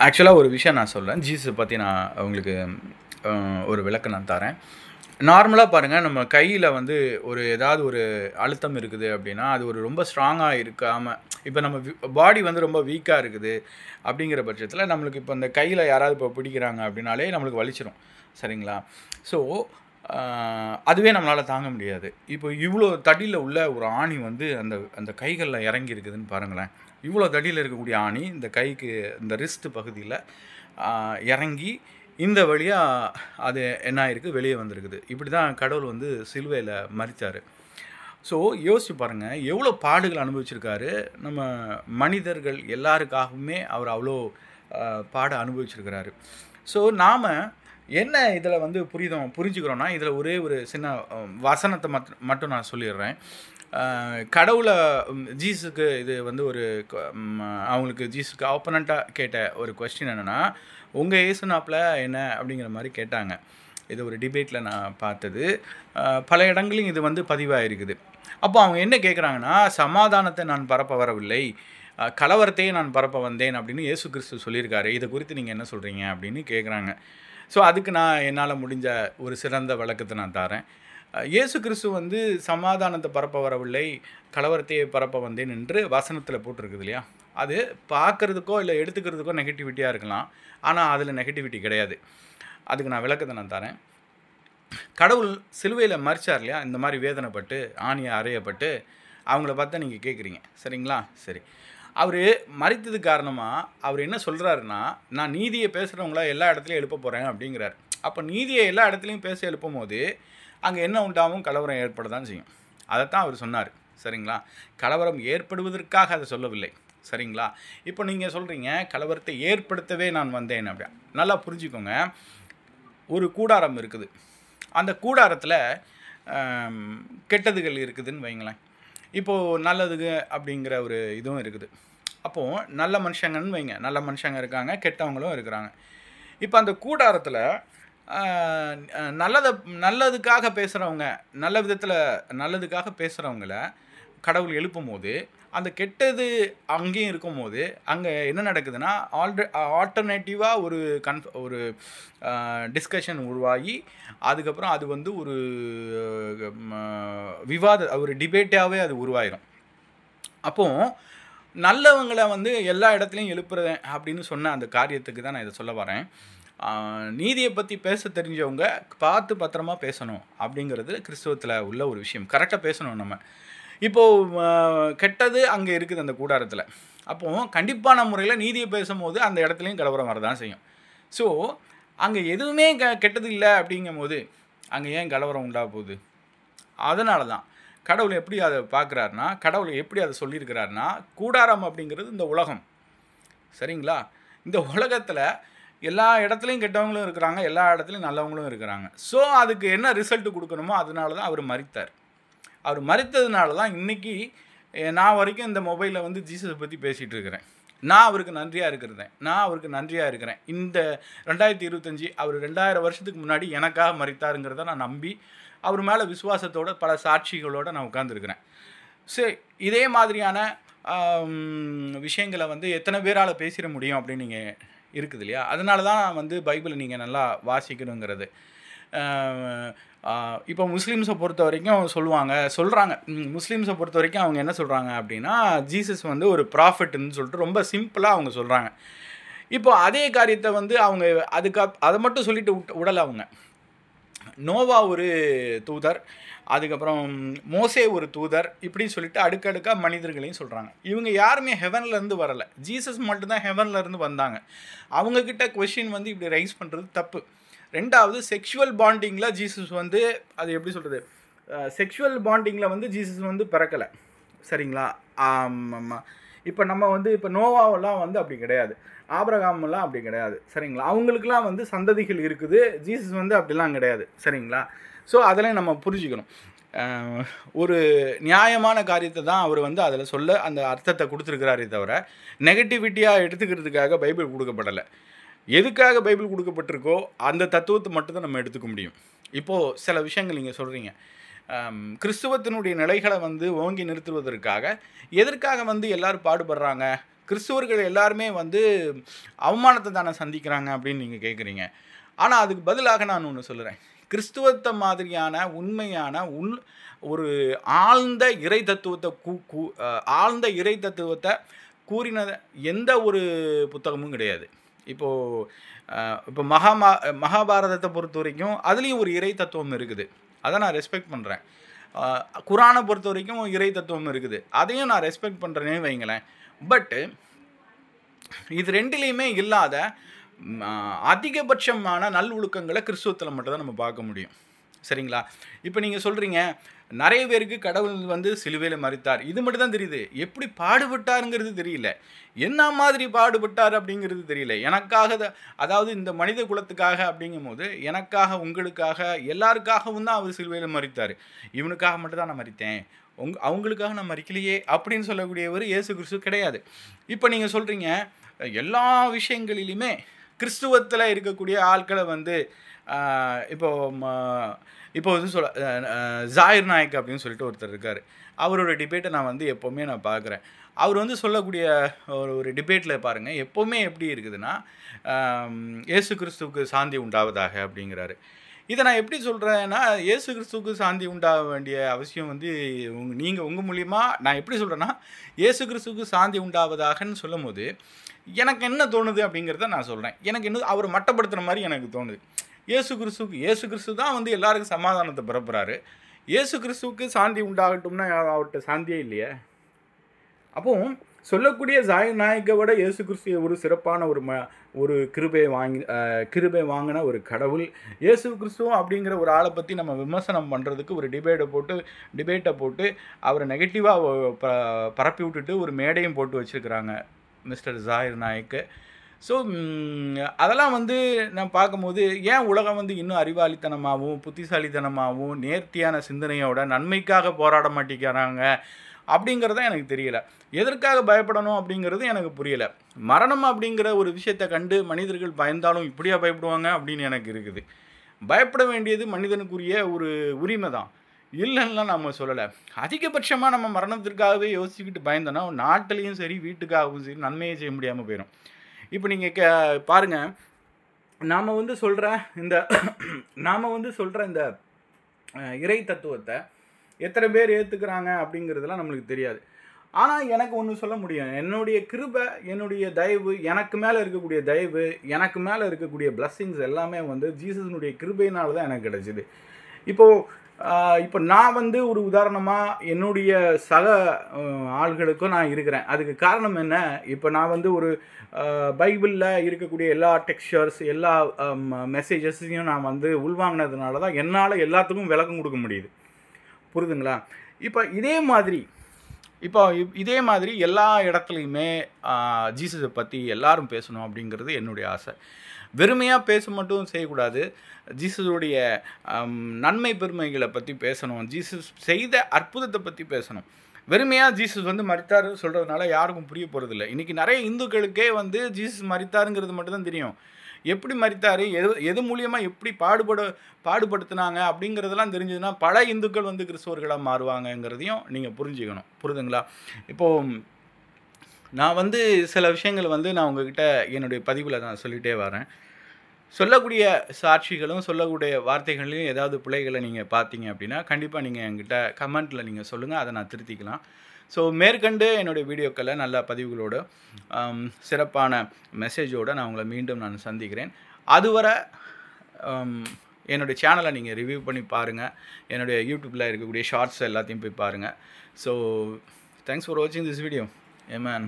ஆக்சுவலா ஒரு விஷயம் நான் சொல்றேன். ஜீசஸ் பத்தி நான் உங்களுக்கு ஒரு விளக்கம் நான் தரேன். நார்மலா பாருங்க, நம்ம கையில வந்து ஏதாவது ஒரு அழுத்தம் இருக்குது அப்படின்னா, அது ரொம்ப ஸ்ட்ராங்கா இருக்காம, இப்ப நம்ம பாடி வந்து ரொம்ப வீக்கா இருக்குது அப்படிங்கிற பட்சத்தில, நம்மளுக்கு இப்ப இந்த கையில யாராவது இப்போ பிடிக்கிறாங்க அப்படின்னாலே நம்மளுக்கு வலிச்சிரும். சரிங்களா? ஸோ, அ அதுவே நம்மளால தாங்க முடியாது. இப்போ இவ்ளோ தடியில உள்ள ஒரு ஆணி வந்து அந்த அந்த கைகள்ல இறங்கி இருக்குதுன்னு பாருங்களேன். இவ்ளோ தடியில இருக்கக்கூடிய ஆணி இந்த கைக்கு இந்த ரிஸ்ட் பகுதியில இறங்கி இந்த வழியா அது என்ன ஆயிருக்கு, வெளியே வந்திருக்குது. இப்படி தான் கடவுள் வந்து சிலுவையில மரித்தாரு. ஸோ யோசிச்சு பாருங்க, எவ்வளோ பாடுகள் அனுபவிச்சிருக்காரு. நம்ம மனிதர்கள் எல்லாருக்காகவுமே அவர் அவ்வளோ பாட அனுபவிச்சிருக்கிறாரு. ஸோ நாம என்ன இதில் வந்து புரிஞ்சுக்கிறோன்னா, இதில் ஒரே ஒரு சின்ன வசனத்தை மட்டும் நான் சொல்லிடுறேன். கடவுளை ஜீசஸுக்கு இது வந்து அவங்களுக்கு ஜீசஸுக்கு ஆப்போனண்ட்டாக கேட்ட ஒரு கொஸ்டின் என்னென்னா, உங்கள் இயேசுநாப்பில் என்ன அப்படிங்கிற மாதிரி கேட்டாங்க. இது ஒரு டிபேட்டில் நான் பார்த்தது. பல இடங்களையும் இது வந்து பதிவாயிருக்குது. அப்போ அவங்க என்ன கேட்குறாங்கன்னா, சமாதானத்தை நான் பரப்ப வரவில்லை, கலவரத்தையே நான் பரப்ப வந்தேன் அப்படின்னு இயேசு கிறிஸ்து சொல்லியிருக்காரு. இதை குறித்து நீங்கள் என்ன சொல்கிறீங்க அப்படின்னு கேட்குறாங்க. ஸோ அதுக்கு நான் என்னால் முடிஞ்ச ஒரு சிறந்த விளக்கத்தை நான் தரேன். இயேசு கிறிஸ்து வந்து சமாதானத்தை பரப்ப வரவில்லை, கலவரத்தையே பரப்ப வந்தேன் என்று வசனத்தில் போட்டிருக்குது இல்லையா? அது பார்க்குறதுக்கோ இல்லை எடுத்துக்கிறதுக்கோ நெகட்டிவிட்டியாக இருக்கலாம். ஆனால் அதில் நெகட்டிவிட்டி கிடையாது. அதுக்கு நான் விளக்கத்தை நான் தரேன். கடவுள் சிலுவையில் மரிச்சார் இல்லையா? இந்த மாதிரி வேதனைப்பட்டு ஆணியை அறையப்பட்டு அவங்கள பார்த்தா நீங்கள் கேட்குறீங்க, சரிங்களா? சரி, அவர் மரித்தது காரணமாக அவர் என்ன சொல்கிறாருன்னா, நான் நீதியை பேசுகிறவங்கள எல்லா இடத்துலையும் எழுப்ப போகிறேன் அப்படிங்கிறார். அப்போ நீதியை எல்லா இடத்துலையும் பேச எழுப்பும் போது அங்கே என்ன உண்டாகும்? கலவரம் ஏற்பட தான் செய்யும். அதைத்தான் அவர் சொன்னார், சரிங்களா? கலவரம் ஏற்படுவதற்காக அதை சொல்லவில்லை, சரிங்களா? இப்போ நீங்கள் சொல்கிறீங்க கலவரத்தை ஏற்படுத்தவே நான் வந்தேன் அப்படியா. நல்லா புரிஞ்சுக்கோங்க. ஒரு கூடாரம் இருக்குது. அந்த கூடாரத்தில் கெட்டதுகள் இருக்குதுன்னு வைங்களேன். இப்போது நல்லதுக்கு அப்படிங்கிற ஒரு இதுவும் இருக்குது. அப்போது நல்ல மனுஷங்கன்னு வைங்க, நல்ல மனுஷங்க இருக்காங்க, கெட்டவங்களும் இருக்கிறாங்க. இப்போ அந்த கூடாரத்தில் நல்லதுக்காக பேசுகிறவங்க, நல்ல விதத்தில் நல்லதுக்காக பேசுகிறவங்கள கடவுள் எழுப்பும் போது, அந்த கெட்டது அங்கேயும் இருக்கும்போது அங்கே என்ன நடக்குதுன்னா, ஆல்டர்னேட்டிவாக ஒரு டிஸ்கஷன் உருவாகி அதுக்கப்புறம் அது வந்து ஒரு ஒரு டிபேட்டாகவே அது உருவாயிரும். அப்போது நல்லவங்களை வந்து எல்லா இடத்துலையும் எழுப்புறேன் அப்படின்னு சொன்ன அந்த காரியத்துக்கு தான் நான் இதை சொல்ல வரேன். நீதியை பற்றி பேச தெரிஞ்சவங்க பார்த்து பத்திரமா பேசணும் அப்படிங்கிறது கிறிஸ்துவத்தில் உள்ள ஒரு விஷயம். கரெக்டாக பேசணும் நம்ம. இப்போது கெட்டது அங்கே இருக்குது அந்த கூடாரத்தில். அப்போது கண்டிப்பான முறையில் நீதியை பேசும்போது அந்த இடத்துலையும் கலவரம் வரதான் செய்யும். ஸோ அங்கே எதுவுமே கெட்டது இல்லை அப்படிங்கும் போது அங்கே ஏன் கலவரம் உண்டாக போகுது? அதனால தான் கடவுள் எப்படி அதை பார்க்குறாருனா, கடவுள் எப்படி அதை சொல்லியிருக்கிறாருனா, கூடாரம் அப்படிங்கிறது இந்த உலகம், சரிங்களா? இந்த உலகத்தில் எல்லா இடத்துலையும் கெட்டவங்களும் இருக்கிறாங்க, எல்லா இடத்துலையும் நல்லவங்களும் இருக்கிறாங்க. ஸோ அதுக்கு என்ன ரிசல்ட் கொடுக்கணுமோ அதனால தான் அவர் மரித்தார். அவர் மரித்ததுனால தான் இன்றைக்கி நான் வரைக்கும் இந்த மொபைலில் வந்து ஜீசஸை பற்றி பேசிகிட்டு இருக்கிறேன். நான் அவருக்கு நன்றியாக இருக்கிறேன். இந்த 2025 அவர் 2000 வருஷத்துக்கு முன்னாடி எனக்காக மரித்தாருங்கிறத நான் நம்பி அவர் மேலே விசுவாசத்தோடு பல சாட்சிகளோடு நான் உட்கார்ந்துருக்கிறேன். சரி, இதே மாதிரியான விஷயங்களை வந்து எத்தனை பேரால் பேசிட முடியும் அப்படின்னு நீங்கள் இருக்குது இல்லையா? அதனால தான் வந்து பைபிளை நீங்கள் நல்லா வாசிக்கணுங்கிறது. இப்போ முஸ்லீம்ஸை பொறுத்த வரைக்கும் சொல்கிறாங்க. முஸ்லீம்ஸை பொறுத்த வரைக்கும் அவங்க என்ன சொல்கிறாங்க அப்படின்னா, ஜீசஸ் வந்து ஒரு ப்ராஃபெட்டுன்னு சொல்லிட்டு ரொம்ப சிம்பிளாக அவங்க சொல்கிறாங்க. இப்போ அதே காரியத்தை வந்து அவங்க அதை மட்டும் சொல்லிட்டு விடலை. அவங்க நோவா ஒரு தூதர், அதுக்கப்புறம் மோசே ஒரு தூதர், இப்படின்னு சொல்லிட்டு அடுக்கடுக்காக மனிதர்களையும் சொல்கிறாங்க. இவங்க யாருமே ஹெவன்லேருந்து வரலை, ஜீசஸ் மட்டும்தான் ஹெவன்லேருந்து வந்தாங்க. அவங்கக்கிட்ட கொஷின் வந்து இப்படி ரைஸ் பண்ணுறது தப்பு. ரெண்டாவது, செக்ஷுவல் பாண்டிங்கில் ஜீசஸ் வந்து அது எப்படி சொல்கிறது, செக்ஷுவல் பாண்டிங்கில் வந்து ஜீசஸ் வந்து பிறக்கலை, சரிங்களா? இப்போ நம்ம வந்து இப்போ நோவாவெல்லாம் வந்து அப்படி கிடையாது, ஆபிரகாமெல்லாம் அப்படி கிடையாது, சரிங்களா? அவங்களுக்குலாம் வந்து சந்ததிகள் இருக்குது, ஜீசஸ் வந்து அப்படிலாம் கிடையாது, சரிங்களா? ஸோ அதெல்லாம் நம்ம புரிஞ்சுக்கணும். ஒரு நியாயமான காரியத்தை தான் அவர் வந்து அதில் சொல்ல அந்த அர்த்தத்தை கொடுத்துருக்கிறாரே தவிர நெகட்டிவிட்டியாக எடுத்துக்கிறதுக்காக பைபிள் கொடுக்கப்படலை. எதுக்காக பைபிள் கொடுக்கப்பட்டிருக்கோ அந்த தத்துவத்தை மட்டும்தான் நம்ம எடுத்துக்க முடியும். இப்போது சில விஷயங்கள் நீங்கள் சொல்கிறீங்க, கிறிஸ்துவத்தினுடைய நிலைகளை வந்து ஓங்கி நிறுத்துவதற்காக எதற்காக வந்து எல்லோரும் பாடுபடுறாங்க? கிறிஸ்துவர்கள் எல்லாருமே வந்து அவமானத்தை தானே சந்திக்கிறாங்க அப்படின்னு நீங்கள் கேட்குறீங்க. ஆனால் அதுக்கு பதிலாக நான் ஒன்று சொல்லுறேன். கிறிஸ்துவத்தை மாதிரியான உண்மையான ஒரு ஆழ்ந்த இறை தத்துவத்தை ஆழ்ந்த இறை தத்துவத்தை கூறின எந்த ஒரு புத்தகமும் கிடையாது. இப்போ மகாபாரதத்தை பொறுத்த வரைக்கும் அதுலேயும் ஒரு இறை தத்துவம் இருக்குது. அதை நான் ரெஸ்பெக்ட் பண்ணுறேன். குரானை பொறுத்த வரைக்கும் இறை தத்துவம் இருக்குது. அதையும் நான் ரெஸ்பெக்ட் பண்ணுறேனே வைங்களேன். பட்டு இது ரெண்டுலேயுமே இல்லாத அதிகபட்சமான நல்லொழுக்கங்களை கிறிஸ்துவத்தில் மட்டும்தான் நம்ம பார்க்க முடியும். சரிங்களா? இப்போ நீங்கள் சொல்கிறீங்க நிறைய பேருக்கு கடவுள் வந்து சிலுவையில் மரித்தார், இது மட்டும் தான் தெரியுது. எப்படி பாடுபட்டாருங்கிறது தெரியல, என்ன மாதிரி பாடுபட்டார் அப்படிங்கிறது தெரியல. எனக்காக அதாவது இந்த மனித குலத்துக்காக அப்படிங்கும் போது எனக்காக உங்களுக்காக எல்லாருக்காகவும் தான் அவர் சிலுவையில் மரித்தார். இவனுக்காக மட்டும் தான் நான் மரித்தேன், அவங்களுக்காக நான் மரிக்கலையே அப்படின்னு சொல்லக்கூடியவர் இயேசு கிறிஸ்து கிடையாது. இப்போ நீங்கள் சொல்கிறீங்க எல்லா விஷயங்களிலுமே கிறிஸ்துவத்தில் இருக்கக்கூடிய ஆட்களை வந்து இப்போ வந்து ஜாகிர் நாயக் அப்படின்னு சொல்லிட்டு ஒருத்தர் இருக்கார். அவரோட டிபேட்டை நான் வந்து எப்போவுமே நான் பார்க்குறேன். அவர் வந்து சொல்லக்கூடிய ஒரு டிபேட்டில் பாருங்கள், எப்போவுமே எப்படி இருக்குதுன்னா இயேசு கிறிஸ்துவுக்கு சாந்தி உண்டாவதாக அப்படிங்கிறாரு. இதை நான் எப்படி சொல்கிறேன்னா, இயேசு கிறிஸ்துவுக்கு சாந்தி உண்டாக வேண்டிய அவசியம் வந்து நீங்கள் உங்கள் மூலிமா நான் எப்படி சொல்கிறேன்னா, இயேசு கிறிஸ்துவுக்கு சாந்தி உண்டாவதாகன்னு சொல்லும் போது எனக்கு என்ன தோணுது அப்படிங்கிறத நான் சொல்கிறேன். எனக்கு இன்னும் அவர் மட்டப்படுத்துகிற மாதிரி எனக்கு தோணுது. இயேசு கிறிஸ்து தான் வந்து எல்லாருக்கும் சமாதானத்தை பிறப்புறாரு. இயேசு கிறிஸ்துவுக்கு சாந்தி உண்டாகட்டும்னா அவர்கிட்ட சாந்தியே இல்லையே. அப்போ சொல்லக்கூடிய ஜாகிர் நாயக்கை விட இயேசு கிறிஸ்து ஒரு சிறப்பான ஒரு கிருபை வாங்கின ஒரு கடவுள். இயேசு கிறிஸ்துவம் அப்படிங்கிற ஒரு ஆளை பற்றி நம்ம விமர்சனம் பண்ணுறதுக்கு ஒரு டிபேட்டை போட்டு அவரை நெகட்டிவாக பரப்பி விட்டுட்டு ஒரு மேடையும் போட்டு வச்சுருக்கிறாங்க மிஸ்டர் ஜாகிர் நாயக்கு. ஸோ அதெல்லாம் வந்து நான் பார்க்கும்போது ஏன் உலகம் வந்து இன்னும் அறிவாளித்தனமாகவும் புத்திசாலித்தனமாகவும் நேர்த்தியான சிந்தனையோட நன்மைக்காக போராட மாட்டேங்கிறாங்க அப்படிங்கிறத எனக்கு தெரியலை. எதற்காக பயப்படணும் அப்படிங்கிறது எனக்கு புரியலை. மரணம் அப்படிங்கிற ஒரு விஷயத்தை கண்டு மனிதர்கள் பயந்தாலும் இப்படியா பயப்படுவாங்க அப்படின்னு எனக்கு இருக்குது. பயப்பட வேண்டியது மனிதனுக்குரிய ஒரு உரிமை தான், இல்லைன்னா நம்ம சொல்லலை. அதிகபட்சமாக நம்ம மரணத்திற்காகவே யோசிச்சுக்கிட்டு பயந்தோன்னா நாட்டிலையும் சரி வீட்டுக்காகவும் சரி நன்மையை செய்ய முடியாமல் போயிடும். இப்போ நீங்கள் பாருங்கள், நாம் வந்து சொல்கிற இந்த இறை தத்துவத்தை எத்தனை பேர் ஏற்றுக்கிறாங்க அப்படிங்கிறதுலாம் நம்மளுக்கு தெரியாது. ஆனால் எனக்கு ஒன்று சொல்ல முடியும், என்னுடைய கிருபை, என்னுடைய தயவு, எனக்கு மேலே இருக்கக்கூடிய தயவு, எனக்கு மேலே இருக்கக்கூடிய பிளஸ்ஸிங்ஸ் எல்லாமே வந்து ஜீசஸனுடைய கிருபையினால தான் எனக்கு கிடச்சிது. இப்போ நான் வந்து ஒரு உதாரணமாக என்னுடைய சக ஆள்களுக்கும் நான் இருக்கிறேன். அதுக்கு காரணம் என்ன? இப்போ நான் வந்து ஒரு பைபிளில் இருக்கக்கூடிய எல்லா டெக்ஸ்சர்ஸ் எல்லா மெசேஜஸையும் நான் வந்து உள்வாங்கினதுனால தான் என்னால் எல்லாத்துக்கும் விளக்கம் கொடுக்க முடியுது. புரியுதுங்களா? இப்போ இதே மாதிரி எல்லா இடத்துலையுமே ஜீசஸை பற்றி எல்லாரும் பேசணும் அப்படிங்கிறது என்னுடைய ஆசை. வெறுமையாக பேச மட்டும் செய்யக்கூடாது, ஜீசஸுடைய நன்மை பெருமைகளை பற்றி பேசணும், ஜீசஸ் செய்த அற்புதத்தை பற்றி பேசணும். வெறுமையாக ஜீசஸ் வந்து மரித்தார் சொல்கிறதுனால யாருக்கும் புரிய போகிறதில்ல. இன்றைக்கி நிறைய இந்துக்களுக்கே வந்து ஜீசஸ் மரித்தாருங்கிறது மட்டும்தான் தெரியும். எப்படி மரித்தார், எது மூலியமாக எப்படி பாடுபடுத்தினாங்க அப்படிங்கிறதெல்லாம் தெரிஞ்சதுன்னா பல இந்துக்கள் வந்து கிறிஸ்தவர்களாக மாறுவாங்கங்கிறதையும் நீங்கள் புரிஞ்சுக்கணும். புரியுதுங்களா? இப்போது நான் வந்து சில விஷயங்கள் வந்து நான் உங்ககிட்ட என்னுடைய பதிவில் நான் சொல்லிகிட்டே வரேன். சொல்லக்கூடிய சாட்சிகளும் சொல்லக்கூடிய வார்த்தைகளையும் ஏதாவது பிழைகளை நீங்கள் பார்த்தீங்க அப்படின்னா கண்டிப்பாக நீங்கள் என்கிட்ட கமெண்ட்டில் நீங்கள் சொல்லுங்கள், அதை நான் திருத்திக்கலாம். ஸோ மேற்கண்டு என்னுடைய வீடியோக்களை நல்ல பதிவுகளோடு சிறப்பான மெசேஜோடு நான் உங்களை மீண்டும் நான் சந்திக்கிறேன். அதுவரை என்னுடைய சேனலை நீங்கள் ரிவ்யூ பண்ணி பாருங்கள், என்னுடைய யூடியூப்பில் இருக்கக்கூடிய ஷார்ட்ஸ் எல்லாத்தையும் போய் பாருங்கள். ஸோ தேங்க்ஸ் ஃபார் வாட்சிங் திஸ் வீடியோ. Amen.